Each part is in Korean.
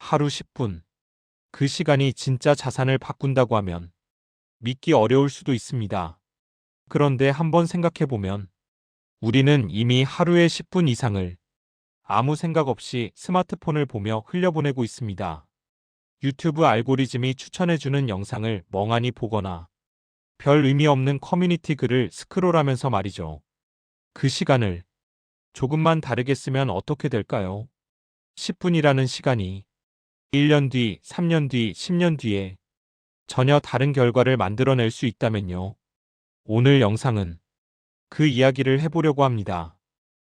하루 10분. 그 시간이 진짜 자산을 바꾼다고 하면 믿기 어려울 수도 있습니다. 그런데 한번 생각해보면 우리는 이미 하루에 10분 이상을 아무 생각 없이 스마트폰을 보며 흘려보내고 있습니다. 유튜브 알고리즘이 추천해주는 영상을 멍하니 보거나 별 의미 없는 커뮤니티 글을 스크롤하면서 말이죠. 그 시간을 조금만 다르게 쓰면 어떻게 될까요? 10분이라는 시간이 1년 뒤, 3년 뒤, 10년 뒤에 전혀 다른 결과를 만들어낼 수 있다면요. 오늘 영상은 그 이야기를 해보려고 합니다.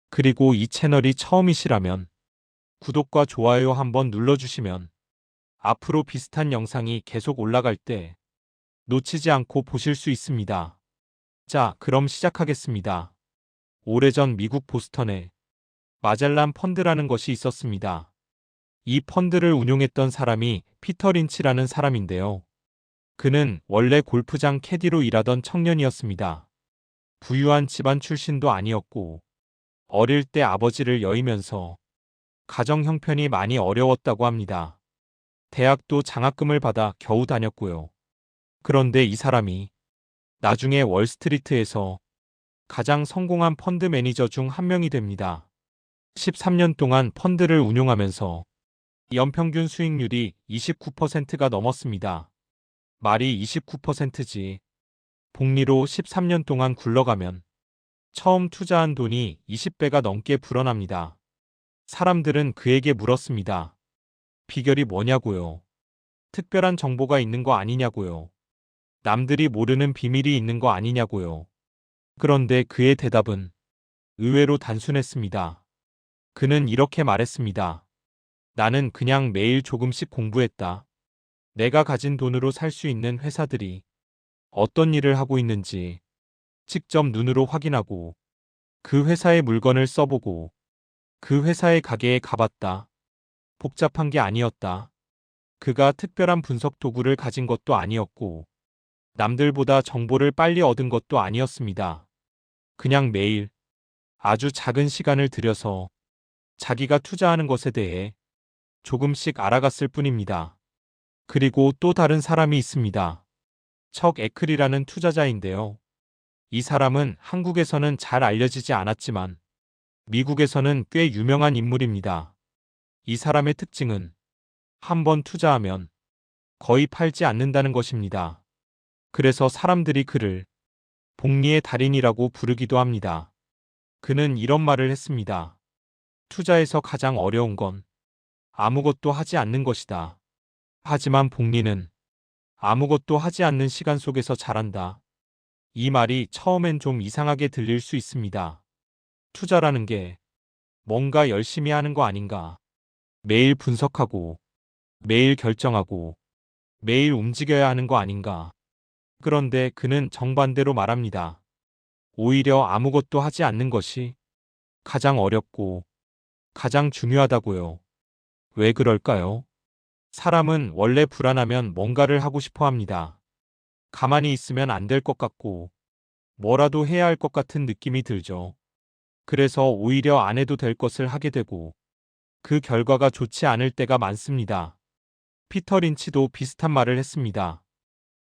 그리고 이 채널이 처음이시라면 구독과 좋아요 한번 눌러주시면 앞으로 비슷한 영상이 계속 올라갈 때 놓치지 않고 보실 수 있습니다. 자, 그럼 시작하겠습니다. 오래전 미국 보스턴에 마젤란 펀드라는 것이 있었습니다. 이 펀드를 운용했던 사람이 피터 린치라는 사람인데요. 그는 원래 골프장 캐디로 일하던 청년이었습니다. 부유한 집안 출신도 아니었고 어릴 때 아버지를 여의면서 가정 형편이 많이 어려웠다고 합니다. 대학도 장학금을 받아 겨우 다녔고요. 그런데 이 사람이 나중에 월스트리트에서 가장 성공한 펀드 매니저 중 한 명이 됩니다. 13년 동안 펀드를 운용하면서 연평균 수익률이 29%가 넘었습니다. 말이 29%지. 복리로 13년 동안 굴러가면 처음 투자한 돈이 20배가 넘게 불어납니다. 사람들은 그에게 물었습니다. 비결이 뭐냐고요? 특별한 정보가 있는 거 아니냐고요? 남들이 모르는 비밀이 있는 거 아니냐고요? 그런데 그의 대답은 의외로 단순했습니다. 그는 이렇게 말했습니다. 나는 그냥 매일 조금씩 공부했다. 내가 가진 돈으로 살 수 있는 회사들이 어떤 일을 하고 있는지 직접 눈으로 확인하고 그 회사의 물건을 써보고 그 회사의 가게에 가봤다. 복잡한 게 아니었다. 그가 특별한 분석 도구를 가진 것도 아니었고 남들보다 정보를 빨리 얻은 것도 아니었습니다. 그냥 매일 아주 작은 시간을 들여서 자기가 투자하는 것에 대해 조금씩 알아갔을 뿐입니다. 그리고 또 다른 사람이 있습니다. 척 에클이라는 투자자인데요. 이 사람은 한국에서는 잘 알려지지 않았지만 미국에서는 꽤 유명한 인물입니다. 이 사람의 특징은 한번 투자하면 거의 팔지 않는다는 것입니다. 그래서 사람들이 그를 복리의 달인이라고 부르기도 합니다. 그는 이런 말을 했습니다. 투자에서 가장 어려운 건 아무것도 하지 않는 것이다. 하지만 복리는 아무것도 하지 않는 시간 속에서 잘한다. 이 말이 처음엔 좀 이상하게 들릴 수 있습니다. 투자라는 게 뭔가 열심히 하는 거 아닌가? 매일 분석하고, 매일 결정하고, 매일 움직여야 하는 거 아닌가? 그런데 그는 정반대로 말합니다. 오히려 아무것도 하지 않는 것이 가장 어렵고 가장 중요하다고요. 왜 그럴까요? 사람은 원래 불안하면 뭔가를 하고 싶어 합니다. 가만히 있으면 안 될 것 같고 뭐라도 해야 할 것 같은 느낌이 들죠. 그래서 오히려 안 해도 될 것을 하게 되고 그 결과가 좋지 않을 때가 많습니다. 피터 린치도 비슷한 말을 했습니다.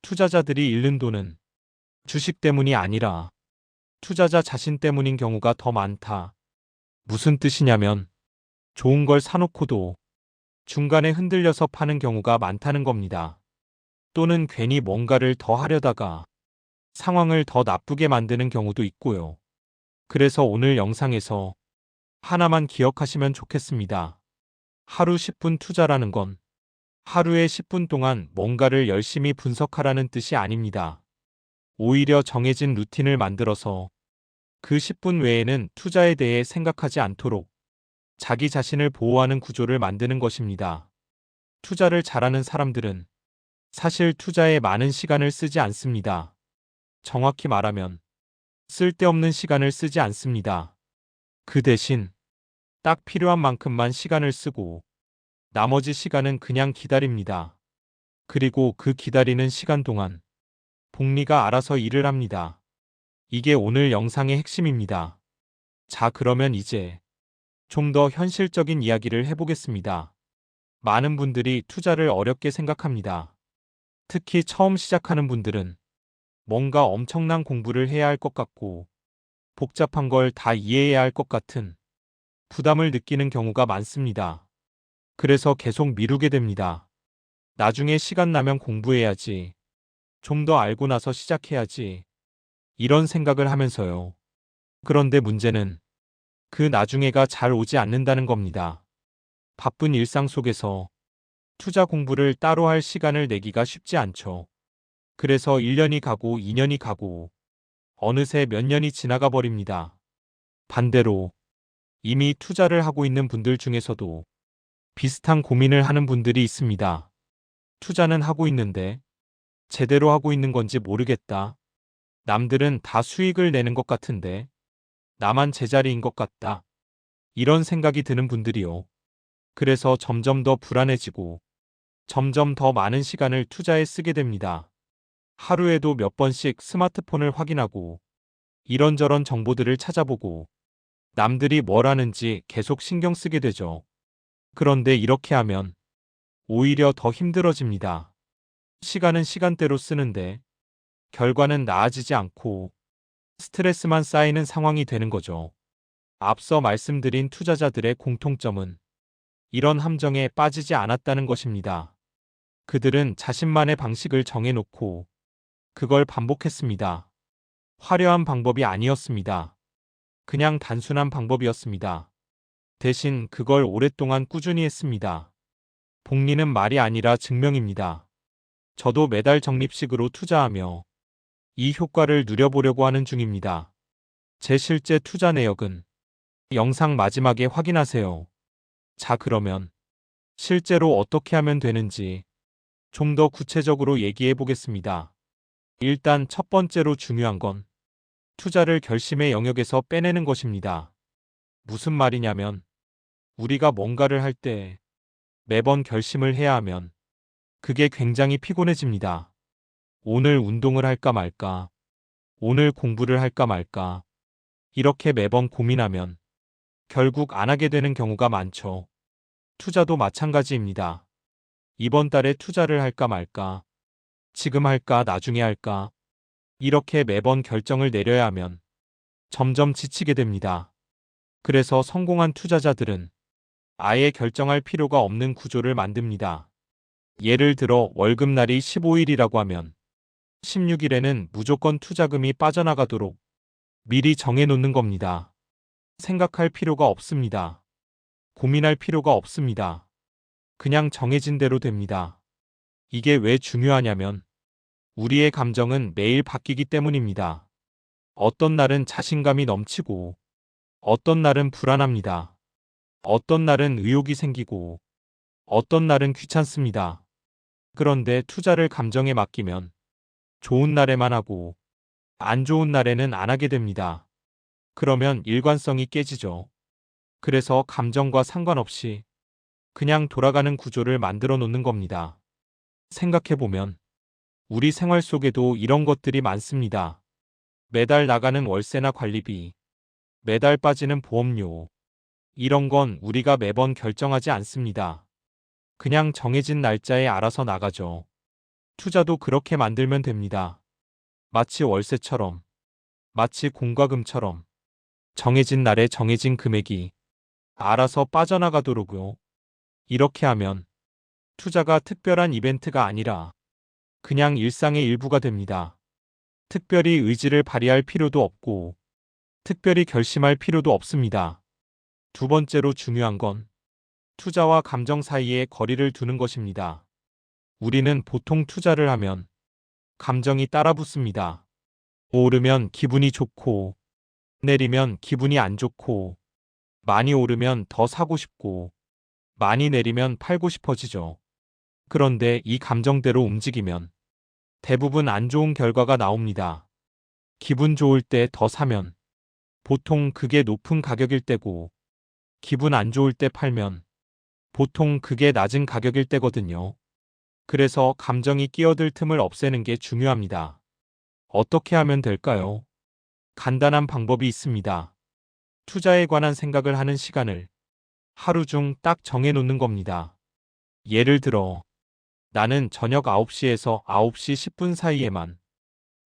투자자들이 잃는 돈은 주식 때문이 아니라 투자자 자신 때문인 경우가 더 많다. 무슨 뜻이냐면 좋은 걸 사놓고도 중간에 흔들려서 파는 경우가 많다는 겁니다. 또는 괜히 뭔가를 더 하려다가 상황을 더 나쁘게 만드는 경우도 있고요. 그래서 오늘 영상에서 하나만 기억하시면 좋겠습니다. 하루 10분 투자라는 건 하루에 10분 동안 뭔가를 열심히 분석하라는 뜻이 아닙니다. 오히려 정해진 루틴을 만들어서 그 10분 외에는 투자에 대해 생각하지 않도록 자기 자신을 보호하는 구조를 만드는 것입니다. 투자를 잘하는 사람들은 사실 투자에 많은 시간을 쓰지 않습니다. 정확히 말하면 쓸데없는 시간을 쓰지 않습니다. 그 대신 딱 필요한 만큼만 시간을 쓰고 나머지 시간은 그냥 기다립니다. 그리고 그 기다리는 시간 동안 복리가 알아서 일을 합니다. 이게 오늘 영상의 핵심입니다. 자, 그러면 이제 좀 더 현실적인 이야기를 해보겠습니다. 많은 분들이 투자를 어렵게 생각합니다. 특히 처음 시작하는 분들은 뭔가 엄청난 공부를 해야 할 것 같고 복잡한 걸 다 이해해야 할 것 같은 부담을 느끼는 경우가 많습니다. 그래서 계속 미루게 됩니다. 나중에 시간 나면 공부해야지. 좀 더 알고 나서 시작해야지. 이런 생각을 하면서요. 그런데 문제는 그 나중에가 잘 오지 않는다는 겁니다. 바쁜 일상 속에서 투자 공부를 따로 할 시간을 내기가 쉽지 않죠. 그래서 1년이 가고 2년이 가고 어느새 몇 년이 지나가 버립니다. 반대로 이미 투자를 하고 있는 분들 중에서도 비슷한 고민을 하는 분들이 있습니다. 투자는 하고 있는데 제대로 하고 있는 건지 모르겠다. 남들은 다 수익을 내는 것 같은데 나만 제자리인 것 같다. 이런 생각이 드는 분들이요. 그래서 점점 더 불안해지고 점점 더 많은 시간을 투자에 쓰게 됩니다. 하루에도 몇 번씩 스마트폰을 확인하고 이런저런 정보들을 찾아보고 남들이 뭘 하는지 계속 신경 쓰게 되죠. 그런데 이렇게 하면 오히려 더 힘들어집니다. 시간은 시간대로 쓰는데 결과는 나아지지 않고 스트레스만 쌓이는 상황이 되는 거죠. 앞서 말씀드린 투자자들의 공통점은 이런 함정에 빠지지 않았다는 것입니다. 그들은 자신만의 방식을 정해놓고 그걸 반복했습니다. 화려한 방법이 아니었습니다. 그냥 단순한 방법이었습니다. 대신 그걸 오랫동안 꾸준히 했습니다. 복리는 말이 아니라 증명입니다. 저도 매달 적립식으로 투자하며 이 효과를 누려보려고 하는 중입니다. 제 실제 투자 내역은 영상 마지막에 확인하세요. 자, 그러면 실제로 어떻게 하면 되는지 좀 더 구체적으로 얘기해 보겠습니다. 일단 첫 번째로 중요한 건 투자를 결심의 영역에서 빼내는 것입니다. 무슨 말이냐면 우리가 뭔가를 할 때 매번 결심을 해야 하면 그게 굉장히 피곤해집니다. 오늘 운동을 할까 말까, 오늘 공부를 할까 말까, 이렇게 매번 고민하면 결국 안 하게 되는 경우가 많죠. 투자도 마찬가지입니다. 이번 달에 투자를 할까 말까, 지금 할까 나중에 할까, 이렇게 매번 결정을 내려야 하면 점점 지치게 됩니다. 그래서 성공한 투자자들은 아예 결정할 필요가 없는 구조를 만듭니다. 예를 들어 월급날이 15일이라고 하면 16일에는 무조건 투자금이 빠져나가도록 미리 정해놓는 겁니다. 생각할 필요가 없습니다. 고민할 필요가 없습니다. 그냥 정해진 대로 됩니다. 이게 왜 중요하냐면 우리의 감정은 매일 바뀌기 때문입니다. 어떤 날은 자신감이 넘치고 어떤 날은 불안합니다. 어떤 날은 의욕이 생기고 어떤 날은 귀찮습니다. 그런데 투자를 감정에 맡기면 좋은 날에만 하고 안 좋은 날에는 안 하게 됩니다. 그러면 일관성이 깨지죠. 그래서 감정과 상관없이 그냥 돌아가는 구조를 만들어 놓는 겁니다. 생각해보면 우리 생활 속에도 이런 것들이 많습니다. 매달 나가는 월세나 관리비, 매달 빠지는 보험료, 이런 건 우리가 매번 결정하지 않습니다. 그냥 정해진 날짜에 알아서 나가죠. 투자도 그렇게 만들면 됩니다. 마치 월세처럼, 마치 공과금처럼 정해진 날에 정해진 금액이 알아서 빠져나가도록요. 이렇게 하면 투자가 특별한 이벤트가 아니라 그냥 일상의 일부가 됩니다. 특별히 의지를 발휘할 필요도 없고 특별히 결심할 필요도 없습니다. 두 번째로 중요한 건 투자와 감정 사이에 거리를 두는 것입니다. 우리는 보통 투자를 하면 감정이 따라붙습니다. 오르면 기분이 좋고 내리면 기분이 안 좋고 많이 오르면 더 사고 싶고 많이 내리면 팔고 싶어지죠. 그런데 이 감정대로 움직이면 대부분 안 좋은 결과가 나옵니다. 기분 좋을 때 더 사면 보통 그게 높은 가격일 때고 기분 안 좋을 때 팔면 보통 그게 낮은 가격일 때거든요. 그래서 감정이 끼어들 틈을 없애는 게 중요합니다. 어떻게 하면 될까요? 간단한 방법이 있습니다. 투자에 관한 생각을 하는 시간을 하루 중 딱 정해 놓는 겁니다. 예를 들어, 나는 저녁 9시에서 9시 10분 사이에만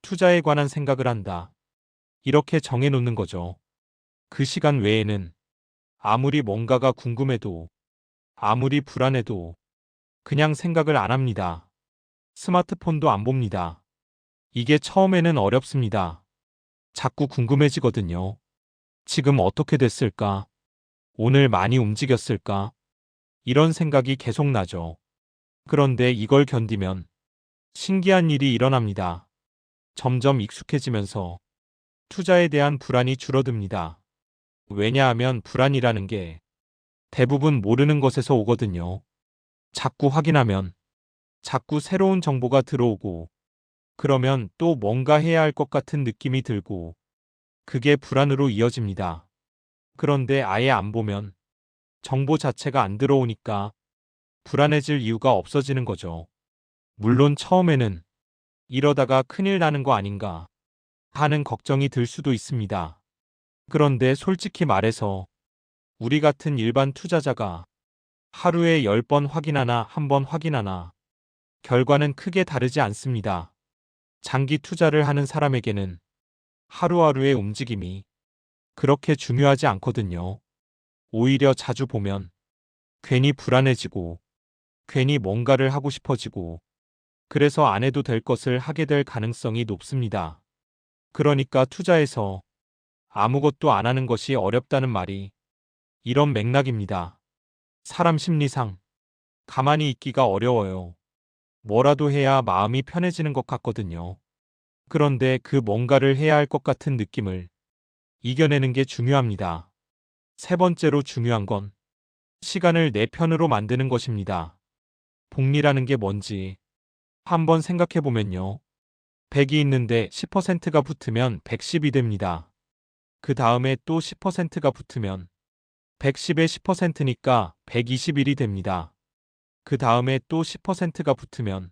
투자에 관한 생각을 한다. 이렇게 정해놓는 거죠. 그 시간 외에는 아무리 뭔가가 궁금해도, 아무리 불안해도 그냥 생각을 안 합니다. 스마트폰도 안 봅니다. 이게 처음에는 어렵습니다. 자꾸 궁금해지거든요. 지금 어떻게 됐을까? 오늘 많이 움직였을까? 이런 생각이 계속 나죠. 그런데 이걸 견디면 신기한 일이 일어납니다. 점점 익숙해지면서 투자에 대한 불안이 줄어듭니다. 왜냐하면 불안이라는 게 대부분 모르는 것에서 오거든요. 자꾸 확인하면 자꾸 새로운 정보가 들어오고 그러면 또 뭔가 해야 할 것 같은 느낌이 들고 그게 불안으로 이어집니다. 그런데 아예 안 보면 정보 자체가 안 들어오니까 불안해질 이유가 없어지는 거죠. 물론 처음에는 이러다가 큰일 나는 거 아닌가 하는 걱정이 들 수도 있습니다. 그런데 솔직히 말해서 우리 같은 일반 투자자가 하루에 10번 확인하나 1번 확인하나 결과는 크게 다르지 않습니다. 장기 투자를 하는 사람에게는 하루하루의 움직임이 그렇게 중요하지 않거든요. 오히려 자주 보면 괜히 불안해지고 괜히 뭔가를 하고 싶어지고 그래서 안 해도 될 것을 하게 될 가능성이 높습니다. 그러니까 투자에서 아무것도 안 하는 것이 어렵다는 말이 이런 맥락입니다. 사람 심리상 가만히 있기가 어려워요. 뭐라도 해야 마음이 편해지는 것 같거든요. 그런데 그 뭔가를 해야 할 것 같은 느낌을 이겨내는 게 중요합니다. 세 번째로 중요한 건 시간을 내 편으로 만드는 것입니다. 복리라는 게 뭔지 한번 생각해 보면요. 100이 있는데 10%가 붙으면 110이 됩니다. 그 다음에 또 10%가 붙으면 110의 10%니까 121이 됩니다. 그 다음에 또 10%가 붙으면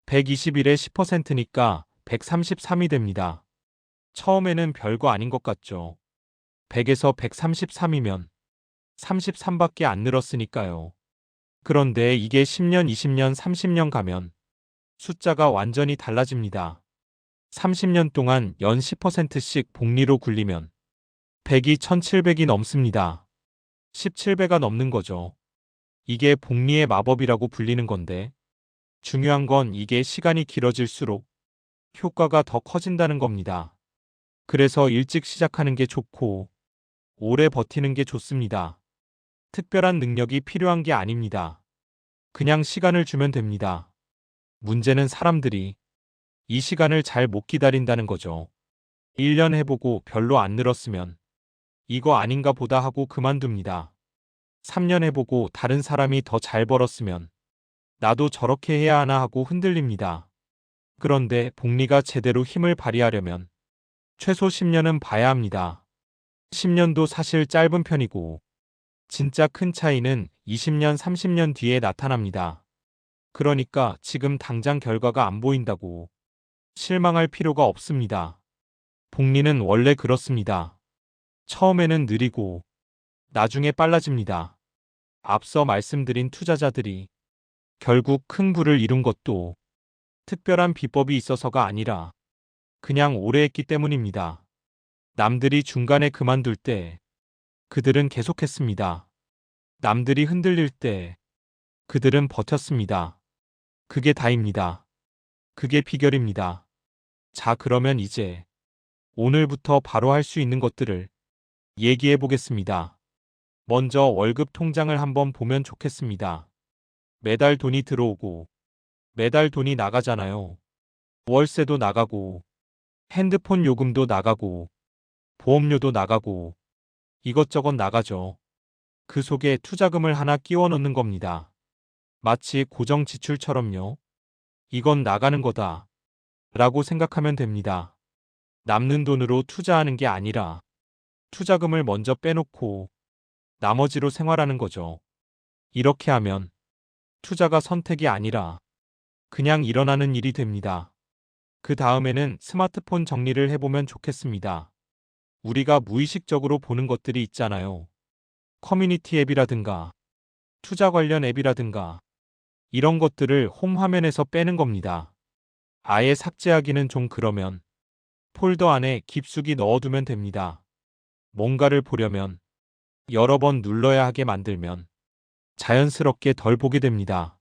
121의 10%니까 133이 됩니다. 처음에는 별거 아닌 것 같죠. 100에서 133이면 33밖에 안 늘었으니까요. 그런데 이게 10년, 20년, 30년 가면 숫자가 완전히 달라집니다. 30년 동안 연 10%씩 복리로 굴리면 100이 1700이 넘습니다. 17배가 넘는 거죠. 이게 복리의 마법이라고 불리는 건데 중요한 건 이게 시간이 길어질수록 효과가 더 커진다는 겁니다. 그래서 일찍 시작하는 게 좋고 오래 버티는 게 좋습니다. 특별한 능력이 필요한 게 아닙니다. 그냥 시간을 주면 됩니다. 문제는 사람들이 이 시간을 잘 못 기다린다는 거죠. 1년 해보고 별로 안 늘었으면 이거 아닌가 보다 하고 그만둡니다. 3년 해보고 다른 사람이 더 잘 벌었으면 나도 저렇게 해야 하나 하고 흔들립니다. 그런데 복리가 제대로 힘을 발휘하려면 최소 10년은 봐야 합니다. 10년도 사실 짧은 편이고 진짜 큰 차이는 20년, 30년 뒤에 나타납니다. 그러니까 지금 당장 결과가 안 보인다고 실망할 필요가 없습니다. 복리는 원래 그렇습니다. 처음에는 느리고 나중에 빨라집니다. 앞서 말씀드린 투자자들이 결국 큰 부를 이룬 것도 특별한 비법이 있어서가 아니라 그냥 오래 했기 때문입니다. 남들이 중간에 그만둘 때 그들은 계속했습니다. 남들이 흔들릴 때 그들은 버텼습니다. 그게 다입니다. 그게 비결입니다. 자, 그러면 이제 오늘부터 바로 할 수 있는 것들을 얘기해 보겠습니다. 먼저 월급 통장을 한번 보면 좋겠습니다. 매달 돈이 들어오고 매달 돈이 나가잖아요. 월세도 나가고 핸드폰 요금도 나가고 보험료도 나가고 이것저것 나가죠. 그 속에 투자금을 하나 끼워 넣는 겁니다. 마치 고정 지출처럼요. 이건 나가는 거다 라고 생각하면 됩니다. 남는 돈으로 투자하는 게 아니라 투자금을 먼저 빼놓고 나머지로 생활하는 거죠. 이렇게 하면 투자가 선택이 아니라 그냥 일어나는 일이 됩니다. 그 다음에는 스마트폰 정리를 해보면 좋겠습니다. 우리가 무의식적으로 보는 것들이 있잖아요. 커뮤니티 앱이라든가 투자 관련 앱이라든가 이런 것들을 홈 화면에서 빼는 겁니다. 아예 삭제하기는 좀 그러면 폴더 안에 깊숙이 넣어두면 됩니다. 뭔가를 보려면 여러 번 눌러야 하게 만들면 자연스럽게 덜 보게 됩니다.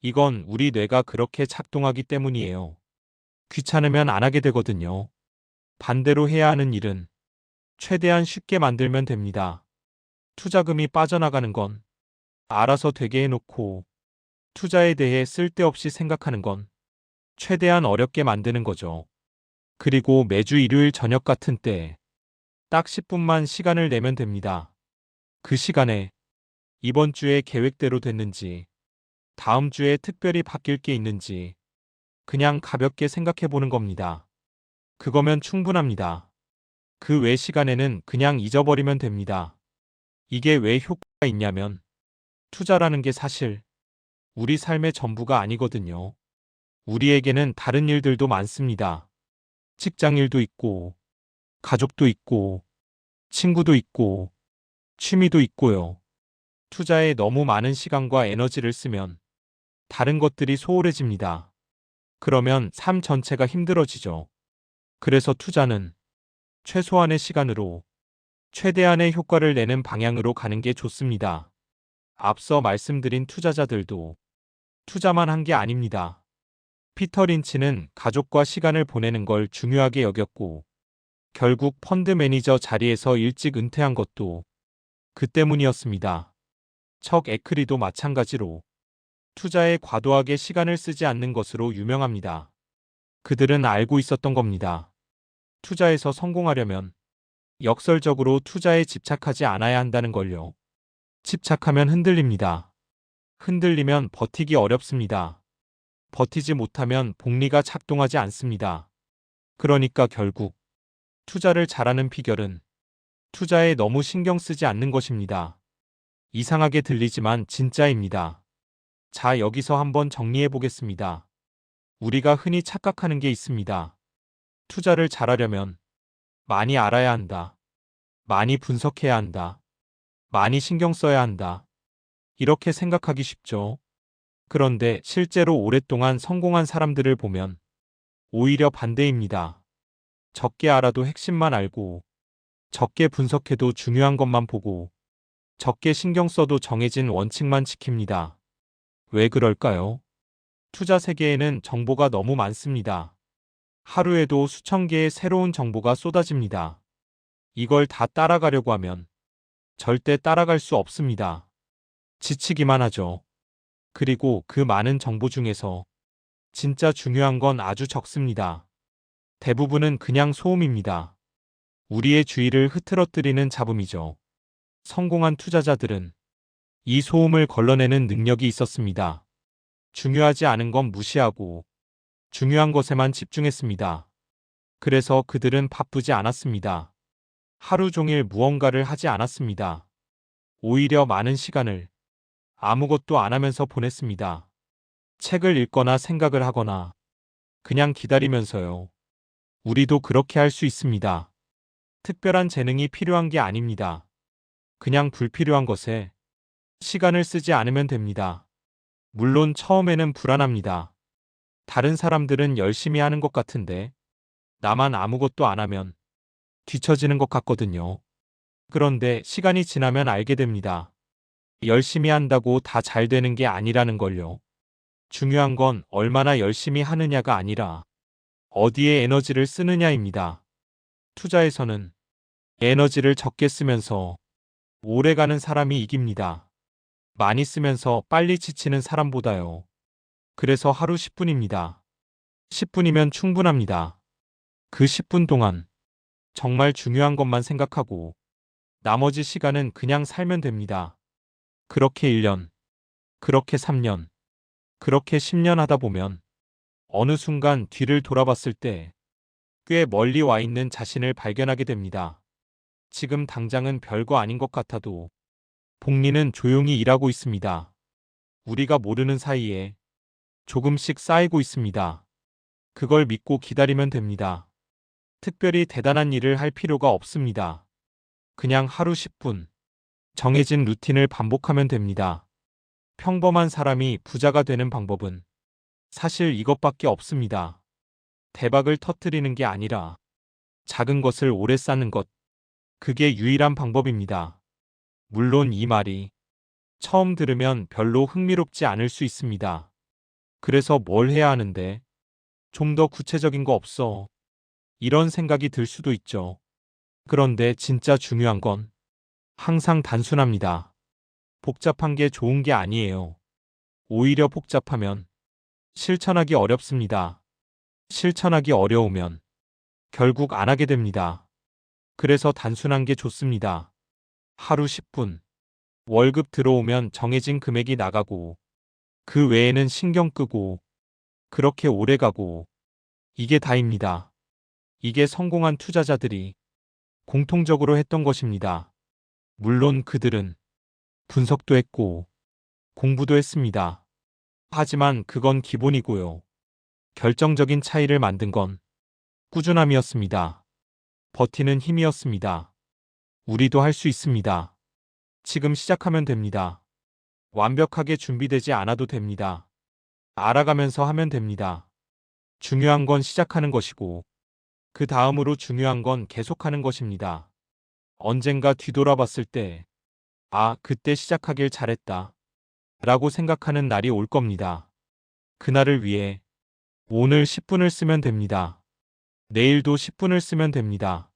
이건 우리 뇌가 그렇게 작동하기 때문이에요. 귀찮으면 안 하게 되거든요. 반대로 해야 하는 일은 최대한 쉽게 만들면 됩니다. 투자금이 빠져나가는 건 알아서 되게 해놓고 투자에 대해 쓸데없이 생각하는 건 최대한 어렵게 만드는 거죠. 그리고 매주 일요일 저녁 같은 때 딱 10분만 시간을 내면 됩니다. 그 시간에 이번 주에 계획대로 됐는지, 다음 주에 특별히 바뀔 게 있는지 그냥 가볍게 생각해 보는 겁니다. 그거면 충분합니다. 그 외 시간에는 그냥 잊어버리면 됩니다. 이게 왜 효과가 있냐면 투자라는 게 사실 우리 삶의 전부가 아니거든요. 우리에게는 다른 일들도 많습니다. 직장 일도 있고, 가족도 있고, 친구도 있고, 취미도 있고요. 투자에 너무 많은 시간과 에너지를 쓰면 다른 것들이 소홀해집니다. 그러면 삶 전체가 힘들어지죠. 그래서 투자는 최소한의 시간으로 최대한의 효과를 내는 방향으로 가는 게 좋습니다. 앞서 말씀드린 투자자들도 투자만 한 게 아닙니다. 피터 린치는 가족과 시간을 보내는 걸 중요하게 여겼고, 결국 펀드 매니저 자리에서 일찍 은퇴한 것도 그 때문이었습니다. 척 애크리도 마찬가지로 투자에 과도하게 시간을 쓰지 않는 것으로 유명합니다. 그들은 알고 있었던 겁니다. 투자에서 성공하려면 역설적으로 투자에 집착하지 않아야 한다는 걸요. 집착하면 흔들립니다. 흔들리면 버티기 어렵습니다. 버티지 못하면 복리가 작동하지 않습니다. 그러니까 결국 투자를 잘하는 비결은 투자에 너무 신경 쓰지 않는 것입니다. 이상하게 들리지만 진짜입니다. 자, 여기서 한번 정리해 보겠습니다. 우리가 흔히 착각하는 게 있습니다. 투자를 잘하려면 많이 알아야 한다. 많이 분석해야 한다. 많이 신경 써야 한다. 이렇게 생각하기 쉽죠. 그런데 실제로 오랫동안 성공한 사람들을 보면 오히려 반대입니다. 적게 알아도 핵심만 알고, 적게 분석해도 중요한 것만 보고, 적게 신경 써도 정해진 원칙만 지킵니다. 왜 그럴까요? 투자 세계에는 정보가 너무 많습니다. 하루에도 수천 개의 새로운 정보가 쏟아집니다. 이걸 다 따라가려고 하면 절대 따라갈 수 없습니다. 지치기만 하죠. 그리고 그 많은 정보 중에서 진짜 중요한 건 아주 적습니다. 대부분은 그냥 소음입니다. 우리의 주의를 흐트러뜨리는 잡음이죠. 성공한 투자자들은 이 소음을 걸러내는 능력이 있었습니다. 중요하지 않은 건 무시하고 중요한 것에만 집중했습니다. 그래서 그들은 바쁘지 않았습니다. 하루 종일 무언가를 하지 않았습니다. 오히려 많은 시간을 아무것도 안 하면서 보냈습니다. 책을 읽거나 생각을 하거나 그냥 기다리면서요. 우리도 그렇게 할 수 있습니다. 특별한 재능이 필요한 게 아닙니다. 그냥 불필요한 것에 시간을 쓰지 않으면 됩니다. 물론 처음에는 불안합니다. 다른 사람들은 열심히 하는 것 같은데 나만 아무것도 안 하면 뒤처지는 것 같거든요. 그런데 시간이 지나면 알게 됩니다. 열심히 한다고 다 잘 되는 게 아니라는 걸요. 중요한 건 얼마나 열심히 하느냐가 아니라 어디에 에너지를 쓰느냐입니다. 투자에서는 에너지를 적게 쓰면서 오래가는 사람이 이깁니다. 많이 쓰면서 빨리 지치는 사람보다요. 그래서 하루 10분입니다. 10분이면 충분합니다. 그 10분 동안 정말 중요한 것만 생각하고 나머지 시간은 그냥 살면 됩니다. 그렇게 1년, 그렇게 3년, 그렇게 10년 하다 보면 어느 순간 뒤를 돌아봤을 때 꽤 멀리 와 있는 자신을 발견하게 됩니다. 지금 당장은 별거 아닌 것 같아도 복리는 조용히 일하고 있습니다. 우리가 모르는 사이에 조금씩 쌓이고 있습니다. 그걸 믿고 기다리면 됩니다. 특별히 대단한 일을 할 필요가 없습니다. 그냥 하루 10분 정해진 루틴을 반복하면 됩니다. 평범한 사람이 부자가 되는 방법은 사실 이것밖에 없습니다. 대박을 터뜨리는 게 아니라 작은 것을 오래 쌓는 것. 그게 유일한 방법입니다. 물론 이 말이 처음 들으면 별로 흥미롭지 않을 수 있습니다. 그래서 뭘 해야 하는데? 좀 더 구체적인 거 없어. 이런 생각이 들 수도 있죠. 그런데 진짜 중요한 건 항상 단순합니다. 복잡한 게 좋은 게 아니에요. 오히려 복잡하면 실천하기 어렵습니다. 실천하기 어려우면 결국 안 하게 됩니다. 그래서 단순한 게 좋습니다. 하루 10분. 월급 들어오면 정해진 금액이 나가고 그 외에는 신경 끄고 그렇게 오래 가고 이게 다입니다. 이게 성공한 투자자들이 공통적으로 했던 것입니다. 물론 그들은 분석도 했고 공부도 했습니다. 하지만 그건 기본이고요. 결정적인 차이를 만든 건 꾸준함이었습니다. 버티는 힘이었습니다. 우리도 할 수 있습니다. 지금 시작하면 됩니다. 완벽하게 준비되지 않아도 됩니다. 알아가면서 하면 됩니다. 중요한 건 시작하는 것이고, 그 다음으로 중요한 건 계속하는 것입니다. 언젠가 뒤돌아봤을 때, 아, 그때 시작하길 잘했다. 라고 생각하는 날이 올 겁니다. 그날을 위해 오늘 10분을 쓰면 됩니다. 내일도 10분을 쓰면 됩니다.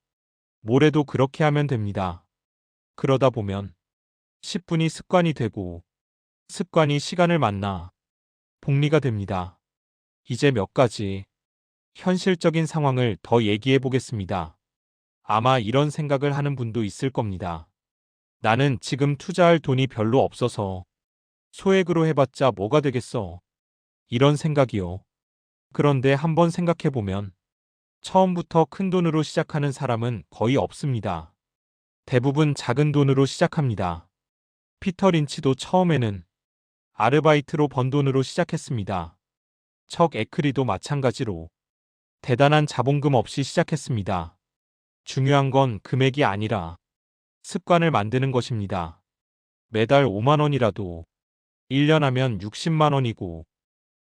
모레도 그렇게 하면 됩니다. 그러다 보면 10분이 습관이 되고 습관이 시간을 만나 복리가 됩니다. 이제 몇 가지 현실적인 상황을 더 얘기해 보겠습니다. 아마 이런 생각을 하는 분도 있을 겁니다. 나는 지금 투자할 돈이 별로 없어서 소액으로 해봤자 뭐가 되겠어. 이런 생각이요. 그런데 한번 생각해 보면 처음부터 큰 돈으로 시작하는 사람은 거의 없습니다. 대부분 작은 돈으로 시작합니다. 피터 린치도 처음에는 아르바이트로 번 돈으로 시작했습니다. 척 애크리도 마찬가지로 대단한 자본금 없이 시작했습니다. 중요한 건 금액이 아니라 습관을 만드는 것입니다. 매달 5만 원이라도 1년 하면 60만 원이고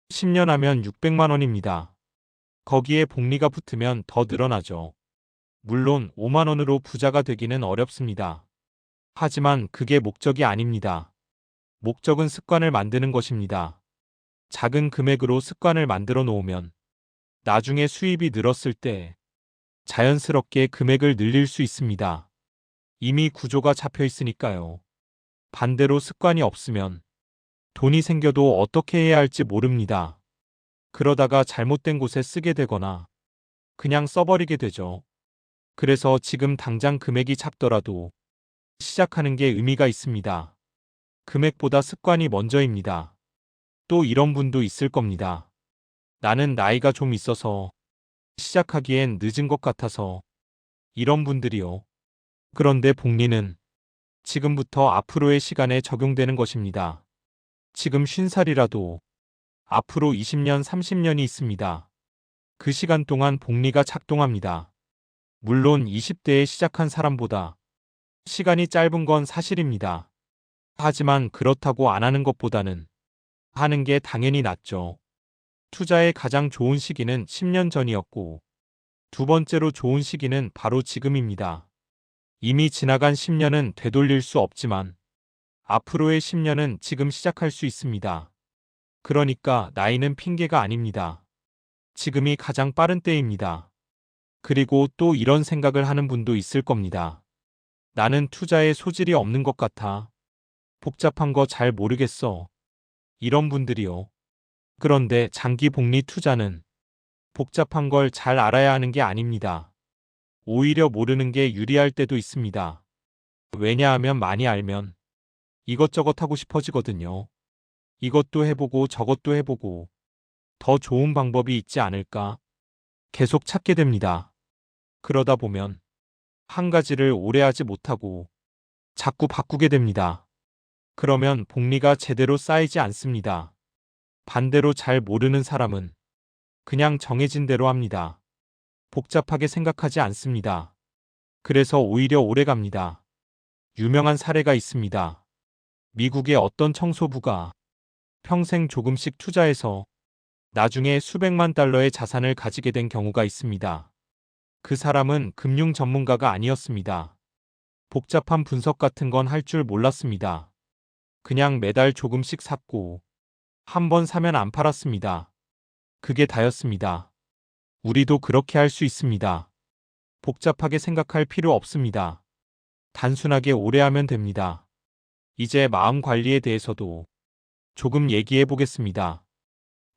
10년 하면 600만 원입니다. 거기에 복리가 붙으면 더 늘어나죠. 물론 5만 원으로 부자가 되기는 어렵습니다. 하지만 그게 목적이 아닙니다. 목적은 습관을 만드는 것입니다. 작은 금액으로 습관을 만들어 놓으면 나중에 수입이 늘었을 때 자연스럽게 금액을 늘릴 수 있습니다. 이미 구조가 잡혀 있으니까요. 반대로 습관이 없으면 돈이 생겨도 어떻게 해야 할지 모릅니다. 그러다가 잘못된 곳에 쓰게 되거나 그냥 써버리게 되죠. 그래서 지금 당장 금액이 작더라도 시작하는 게 의미가 있습니다. 금액보다 습관이 먼저입니다. 또 이런 분도 있을 겁니다. 나는 나이가 좀 있어서 시작하기엔 늦은 것 같아서. 이런 분들이요. 그런데 복리는 지금부터 앞으로의 시간에 적용되는 것입니다. 지금 50살이라도 앞으로 20년, 30년이 있습니다. 그 시간 동안 복리가 작동합니다. 물론 20대에 시작한 사람보다 시간이 짧은 건 사실입니다. 하지만 그렇다고 안 하는 것보다는 하는 게 당연히 낫죠. 투자의 가장 좋은 시기는 10년 전이었고, 두 번째로 좋은 시기는 바로 지금입니다. 이미 지나간 10년은 되돌릴 수 없지만, 앞으로의 10년은 지금 시작할 수 있습니다. 그러니까 나이는 핑계가 아닙니다. 지금이 가장 빠른 때입니다. 그리고 또 이런 생각을 하는 분도 있을 겁니다. 나는 투자에 소질이 없는 것 같아. 복잡한 거 잘 모르겠어. 이런 분들이요. 그런데 장기 복리 투자는 복잡한 걸 잘 알아야 하는 게 아닙니다. 오히려 모르는 게 유리할 때도 있습니다. 왜냐하면 많이 알면 이것저것 하고 싶어지거든요. 이것도 해보고 저것도 해보고 더 좋은 방법이 있지 않을까? 계속 찾게 됩니다. 그러다 보면 한 가지를 오래 하지 못하고 자꾸 바꾸게 됩니다. 그러면 복리가 제대로 쌓이지 않습니다. 반대로 잘 모르는 사람은 그냥 정해진 대로 합니다. 복잡하게 생각하지 않습니다. 그래서 오히려 오래 갑니다. 유명한 사례가 있습니다. 미국의 어떤 청소부가 평생 조금씩 투자해서 나중에 수백만 달러의 자산을 가지게 된 경우가 있습니다. 그 사람은 금융 전문가가 아니었습니다. 복잡한 분석 같은 건 할 줄 몰랐습니다. 그냥 매달 조금씩 샀고 한 번 사면 안 팔았습니다. 그게 다였습니다. 우리도 그렇게 할 수 있습니다. 복잡하게 생각할 필요 없습니다. 단순하게 오래 하면 됩니다. 이제 마음 관리에 대해서도 조금 얘기해 보겠습니다.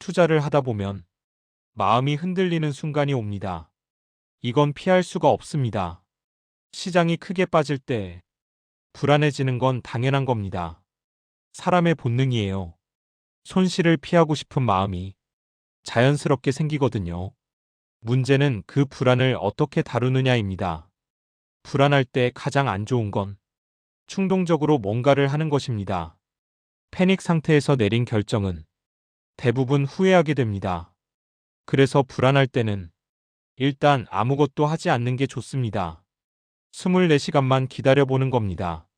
투자를 하다 보면 마음이 흔들리는 순간이 옵니다. 이건 피할 수가 없습니다. 시장이 크게 빠질 때 불안해지는 건 당연한 겁니다. 사람의 본능이에요. 손실을 피하고 싶은 마음이 자연스럽게 생기거든요. 문제는 그 불안을 어떻게 다루느냐입니다. 불안할 때 가장 안 좋은 건 충동적으로 뭔가를 하는 것입니다. 패닉 상태에서 내린 결정은 대부분 후회하게 됩니다. 그래서 불안할 때는 일단 아무것도 하지 않는 게 좋습니다. 24시간만 기다려보는 겁니다.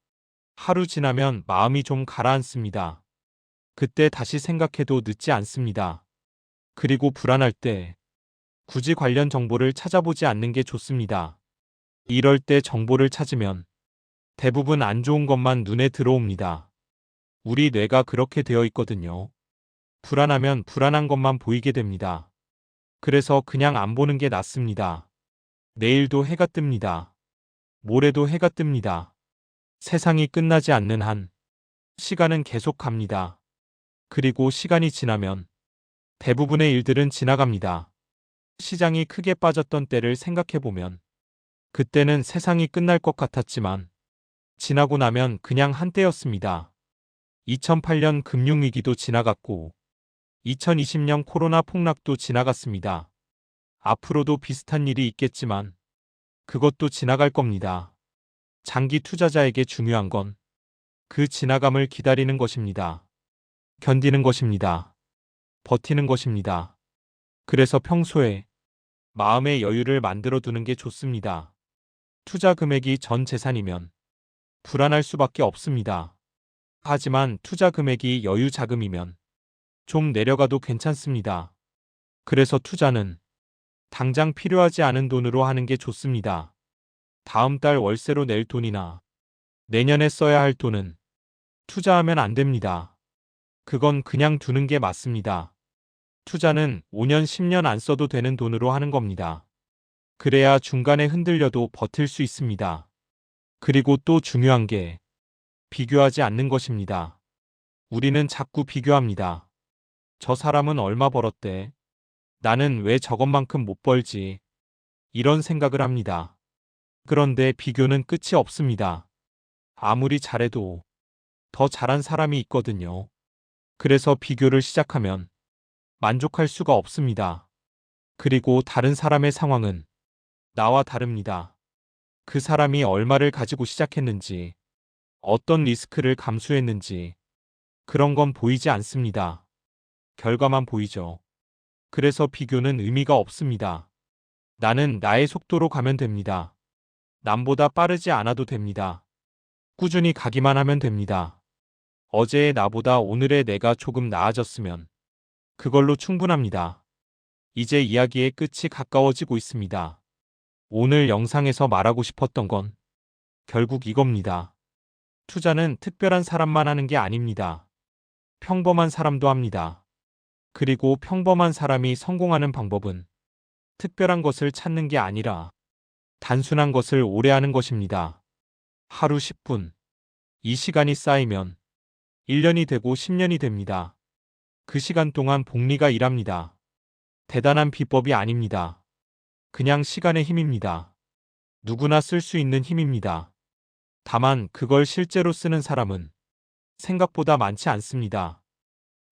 하루 지나면 마음이 좀 가라앉습니다. 그때 다시 생각해도 늦지 않습니다. 그리고 불안할 때 굳이 관련 정보를 찾아보지 않는 게 좋습니다. 이럴 때 정보를 찾으면 대부분 안 좋은 것만 눈에 들어옵니다. 우리 뇌가 그렇게 되어 있거든요. 불안하면 불안한 것만 보이게 됩니다. 그래서 그냥 안 보는 게 낫습니다. 내일도 해가 뜹니다. 모레도 해가 뜹니다. 세상이 끝나지 않는 한 시간은 계속 갑니다. 그리고 시간이 지나면 대부분의 일들은 지나갑니다. 시장이 크게 빠졌던 때를 생각해보면 그때는 세상이 끝날 것 같았지만 지나고 나면 그냥 한때였습니다. 2008년 금융위기도 지나갔고 2020년 코로나 폭락도 지나갔습니다. 앞으로도 비슷한 일이 있겠지만 그것도 지나갈 겁니다. 장기 투자자에게 중요한 건 그 지나감을 기다리는 것입니다. 견디는 것입니다. 버티는 것입니다. 그래서 평소에 마음의 여유를 만들어 두는 게 좋습니다. 투자 금액이 전 재산이면 불안할 수밖에 없습니다. 하지만 투자 금액이 여유 자금이면 좀 내려가도 괜찮습니다. 그래서 투자는 당장 필요하지 않은 돈으로 하는 게 좋습니다. 다음 달 월세로 낼 돈이나 내년에 써야 할 돈은 투자하면 안 됩니다. 그건 그냥 두는 게 맞습니다. 투자는 5년, 10년 안 써도 되는 돈으로 하는 겁니다. 그래야 중간에 흔들려도 버틸 수 있습니다. 그리고 또 중요한 게 비교하지 않는 것입니다. 우리는 자꾸 비교합니다. 저 사람은 얼마 벌었대? 나는 왜 저것만큼 못 벌지? 이런 생각을 합니다. 그런데 비교는 끝이 없습니다. 아무리 잘해도 더 잘한 사람이 있거든요. 그래서 비교를 시작하면 만족할 수가 없습니다. 그리고 다른 사람의 상황은 나와 다릅니다. 그 사람이 얼마를 가지고 시작했는지, 어떤 리스크를 감수했는지, 그런 건 보이지 않습니다. 결과만 보이죠. 그래서 비교는 의미가 없습니다. 나는 나의 속도로 가면 됩니다. 남보다 빠르지 않아도 됩니다. 꾸준히 가기만 하면 됩니다. 어제의 나보다 오늘의 내가 조금 나아졌으면 그걸로 충분합니다. 이제 이야기의 끝이 가까워지고 있습니다. 오늘 영상에서 말하고 싶었던 건 결국 이겁니다. 투자는 특별한 사람만 하는 게 아닙니다. 평범한 사람도 합니다. 그리고 평범한 사람이 성공하는 방법은 특별한 것을 찾는 게 아니라 단순한 것을 오래 하는 것입니다. 하루 10분. 이 시간이 쌓이면 1년이 되고 10년이 됩니다. 그 시간 동안 복리가 일합니다. 대단한 비법이 아닙니다. 그냥 시간의 힘입니다. 누구나 쓸 수 있는 힘입니다. 다만 그걸 실제로 쓰는 사람은 생각보다 많지 않습니다.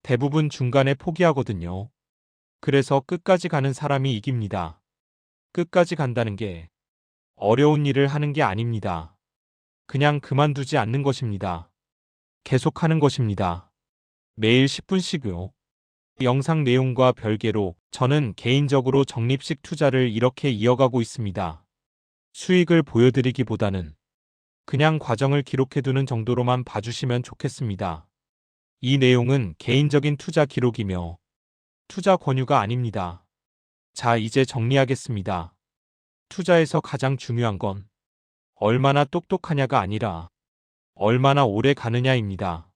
대부분 중간에 포기하거든요. 그래서 끝까지 가는 사람이 이깁니다. 끝까지 간다는 게 어려운 일을 하는 게 아닙니다. 그냥 그만두지 않는 것입니다. 계속하는 것입니다. 매일 10분씩요. 영상 내용과 별개로 저는 개인적으로 적립식 투자를 이렇게 이어가고 있습니다. 수익을 보여드리기보다는 그냥 과정을 기록해두는 정도로만 봐주시면 좋겠습니다. 이 내용은 개인적인 투자 기록이며 투자 권유가 아닙니다. 자, 이제 정리하겠습니다. 투자에서 가장 중요한 건 얼마나 똑똑하냐가 아니라 얼마나 오래 가느냐입니다.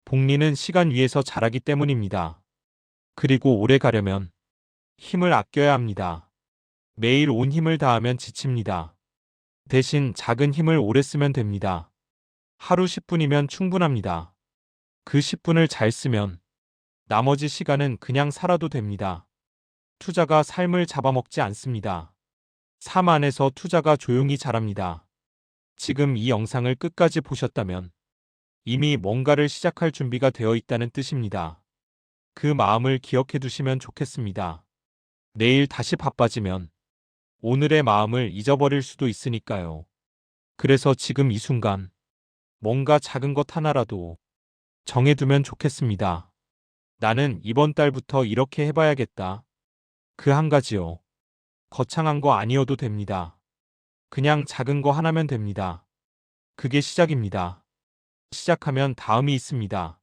복리는 시간 위에서 자라기 때문입니다. 그리고 오래 가려면 힘을 아껴야 합니다. 매일 온 힘을 다하면 지칩니다. 대신 작은 힘을 오래 쓰면 됩니다. 하루 10분이면 충분합니다. 그 10분을 잘 쓰면 나머지 시간은 그냥 살아도 됩니다. 투자가 삶을 잡아먹지 않습니다. 삶 안에서 투자가 조용히 자랍니다. 지금 이 영상을 끝까지 보셨다면 이미 뭔가를 시작할 준비가 되어 있다는 뜻입니다. 그 마음을 기억해 두시면 좋겠습니다. 내일 다시 바빠지면 오늘의 마음을 잊어버릴 수도 있으니까요. 그래서 지금 이 순간 뭔가 작은 것 하나라도 정해두면 좋겠습니다. 나는 이번 달부터 이렇게 해봐야겠다. 그 한 가지요. 거창한 거 아니어도 됩니다. 그냥 작은 거 하나면 됩니다. 그게 시작입니다. 시작하면 다음이 있습니다.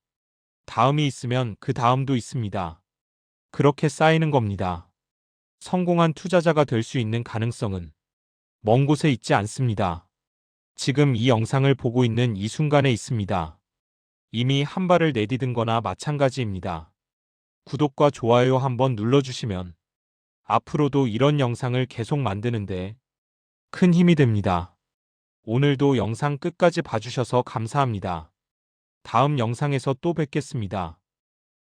다음이 있으면 그 다음도 있습니다. 그렇게 쌓이는 겁니다. 성공한 투자자가 될 수 있는 가능성은 먼 곳에 있지 않습니다. 지금 이 영상을 보고 있는 이 순간에 있습니다. 이미 한 발을 내디딘 거나 마찬가지입니다. 구독과 좋아요 한번 눌러주시면 앞으로도 이런 영상을 계속 만드는데 큰 힘이 됩니다. 오늘도 영상 끝까지 봐주셔서 감사합니다. 다음 영상에서 또 뵙겠습니다.